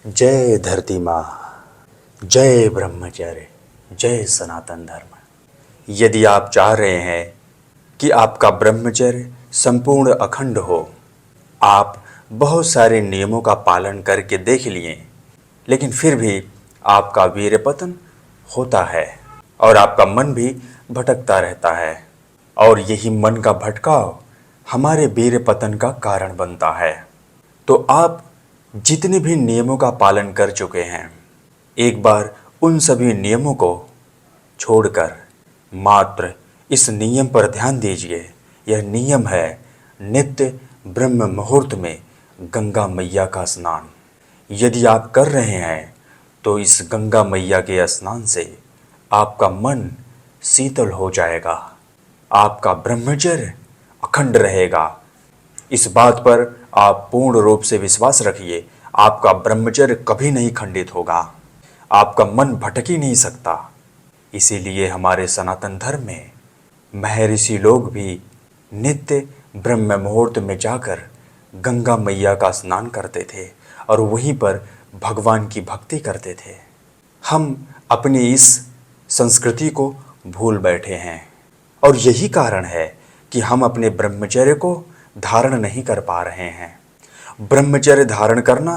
जय धरती माँ, जय ब्रह्मचर्य, जय सनातन धर्म। यदि आप चाह रहे हैं कि आपका ब्रह्मचर्य संपूर्ण अखंड हो, आप बहुत सारे नियमों का पालन करके देख लिए, लेकिन फिर भी आपका वीर्य पतन होता है और आपका मन भी भटकता रहता है, और यही मन का भटकाव हमारे वीर्य पतन का कारण बनता है। तो आप जितने भी नियमों का पालन कर चुके हैं, एक बार उन सभी नियमों को छोड़कर मात्र इस नियम पर ध्यान दीजिए। यह नियम है नित्य ब्रह्म मुहूर्त में गंगा मैया का स्नान। यदि आप कर रहे हैं तो इस गंगा मैया के स्नान से आपका मन शीतल हो जाएगा, आपका ब्रह्मचर्य अखंड रहेगा। इस बात पर आप पूर्ण रूप से विश्वास रखिए, आपका ब्रह्मचर्य कभी नहीं खंडित होगा, आपका मन भटक ही नहीं सकता। इसीलिए हमारे सनातन धर्म में महर्षि लोग भी नित्य ब्रह्म मुहूर्त में जाकर गंगा मैया का स्नान करते थे और वहीं पर भगवान की भक्ति करते थे। हम अपनी इस संस्कृति को भूल बैठे हैं और यही कारण है कि हम अपने ब्रह्मचर्य को धारण नहीं कर पा रहे हैं। ब्रह्मचर्य धारण करना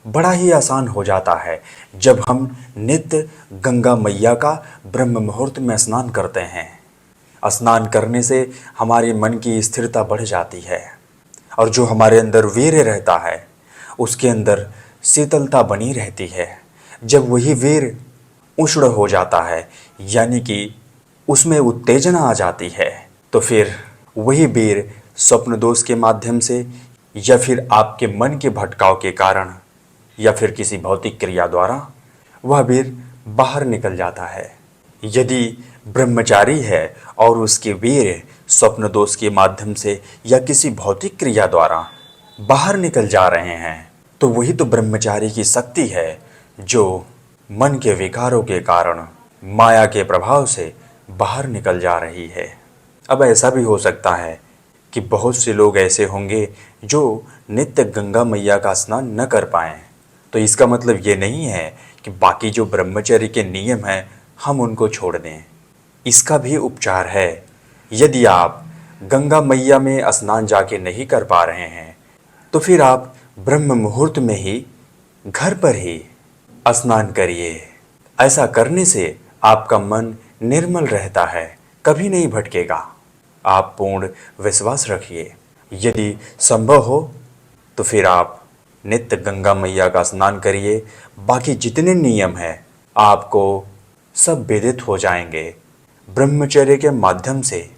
बड़ा ही आसान हो जाता है जब हम नित्य गंगा मैया का ब्रह्म मुहूर्त में स्नान करते हैं। स्नान करने से हमारे मन की स्थिरता बढ़ जाती है और जो हमारे अंदर वीर्य रहता है उसके अंदर शीतलता बनी रहती है। जब वही वीर्य उष्ण हो जाता है, यानी कि उसमें उत्तेजना आ जाती है, तो फिर वही वीर्य स्वप्न दोष के माध्यम से या फिर आपके मन के भटकाव के कारण या फिर किसी भौतिक क्रिया द्वारा वह वीर्य बाहर निकल जाता है। यदि ब्रह्मचारी है और उसके वीर्य स्वप्न दोष के माध्यम से या किसी भौतिक क्रिया द्वारा बाहर निकल जा रहे हैं, तो वही तो ब्रह्मचारी की शक्ति है जो मन के विकारों के कारण माया के प्रभाव से बाहर निकल जा रही है। अब ऐसा भी हो सकता है कि बहुत से लोग ऐसे होंगे जो नित्य गंगा मैया का स्नान न कर पाएं, तो इसका मतलब ये नहीं है कि बाकी जो ब्रह्मचर्य के नियम हैं हम उनको छोड़ दें। इसका भी उपचार है। यदि आप गंगा मैया में स्नान जाके नहीं कर पा रहे हैं, तो फिर आप ब्रह्म मुहूर्त में ही घर पर ही स्नान करिए। ऐसा करने से आपका मन निर्मल रहता है, कभी नहीं भटकेगा। आप पूर्ण विश्वास रखिए। यदि संभव हो तो फिर आप नित्य गंगा मैया का स्नान करिए। बाकी जितने नियम हैं आपको सब विदित हो जाएंगे। ब्रह्मचर्य के माध्यम से,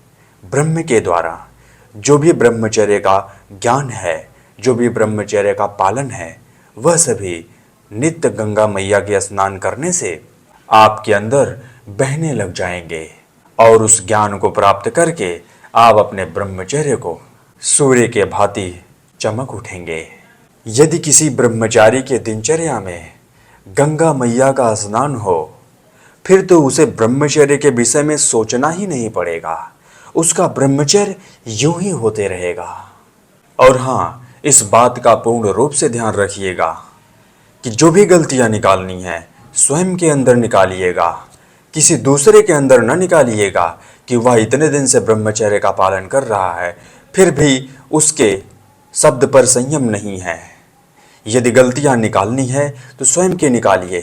ब्रह्म के द्वारा जो भी ब्रह्मचर्य का ज्ञान है, जो भी ब्रह्मचर्य का पालन है, वह सभी नित्य गंगा मैया के स्नान करने से आपके अंदर बहने लग जाएंगे और उस ज्ञान को प्राप्त करके आप अपने ब्रह्मचर्य को सूर्य के भांति चमक उठेंगे। यदि किसी ब्रह्मचारी के दिनचर्या में गंगा मैया का स्नान हो, फिर तो उसे ब्रह्मचर्य के विषय में सोचना ही नहीं पड़ेगा, उसका ब्रह्मचर्य यूं ही होते रहेगा। और हाँ, इस बात का पूर्ण रूप से ध्यान रखिएगा कि जो भी गलतियां निकालनी है स्वयं के अंदर निकालिएगा, किसी दूसरे के अंदर न निकालिएगा कि वह इतने दिन से ब्रह्मचर्य का पालन कर रहा है फिर भी उसके शब्द पर संयम नहीं है। यदि गलतियां निकालनी है तो स्वयं के निकालिए,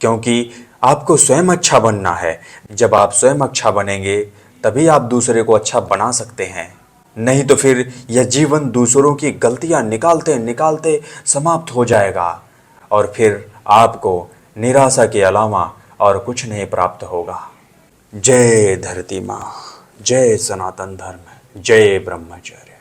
क्योंकि आपको स्वयं अच्छा बनना है। जब आप स्वयं अच्छा बनेंगे तभी आप दूसरे को अच्छा बना सकते हैं, नहीं तो फिर यह जीवन दूसरों की गलतियां निकालते निकालते समाप्त हो जाएगा और फिर आपको निराशा के अलावा और कुछ नहीं प्राप्त होगा। जय धरती माँ, जय सनातन धर्म, जय ब्रह्मचर्य।